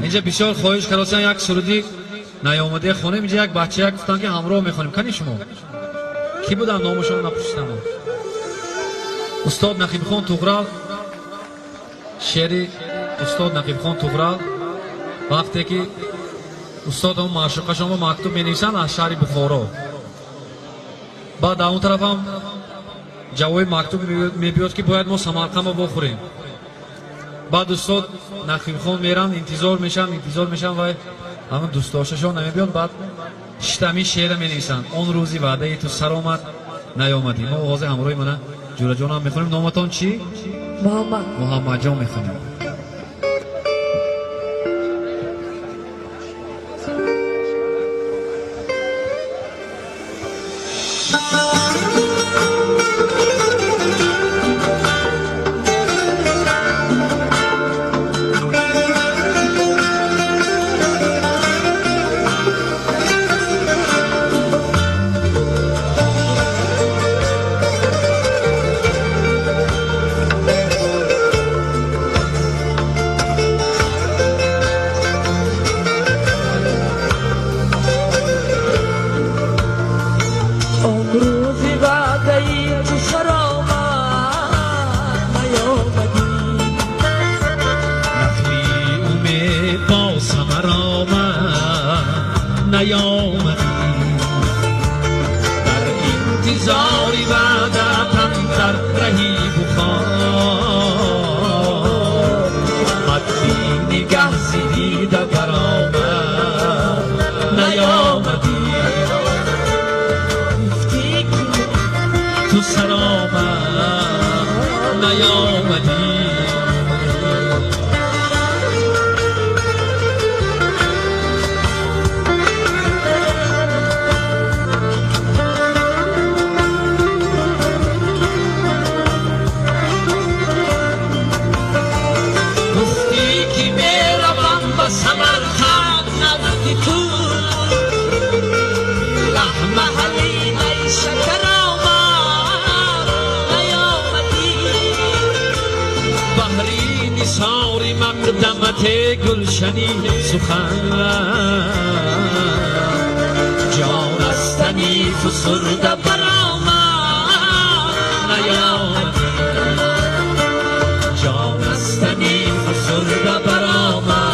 اینجا بسیار خواهش کردن یک سرودی نیامده خونیم. اینجا یک بچه گفتن که همراه میخونیم. کنی شما کی بودن نامشون نپرسیدم. استاد نقیب خان طغرل، شعر استاد نقیب خان طغرل. وقتی که استاد هم معشوقه شما مکتوب می نویسن از شهر بخارا، بعد اون طرف هم جواب مکتوب می بیاد که باید ما سمرقند بخوریم. بعد استاد نقیب خان میرن انتظار میشن و همون دوست داشتشان نمیبیان. بعد شتمی شعر می نویسن اون روزی وعده تو سر آمد نیامدی. ما آواز همراهی منه جورا جان هم میخونیم. نامتان چی؟ محمد جان میخونیم. نیامدی در انتظاری وعدتن در رهی بخار مدی نگه زیده برآمد نیامدی گفتی که تو سر آمد نیامدی سمرقند نزدی تو لحمه حلیمه شکر آمد نیامدی بحری نثار مقدمت گلشنی سخن جان استنی فسرده برآمد نیامدی جان استنی فسرده برآمد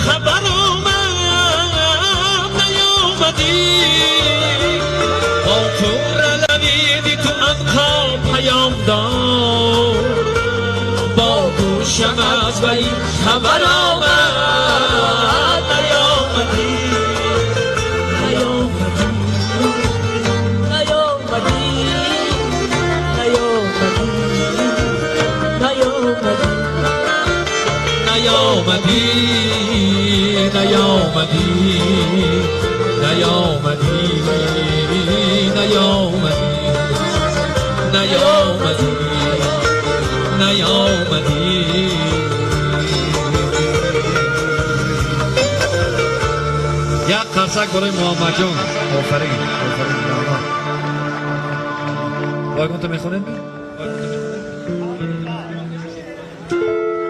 خبر آمد نیامدی با تو رلویدی تو عنقا پیام داد با گوشم از وی خبر آمد نیامدی نیامدی نیامدی نیامدی نیامدی نیامدی نیامدی نیامدی نیامدی یک قرصک برای محمد جان. آفرین بایگون تو میخونید؟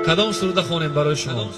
کدام سروده خونیم برای شما؟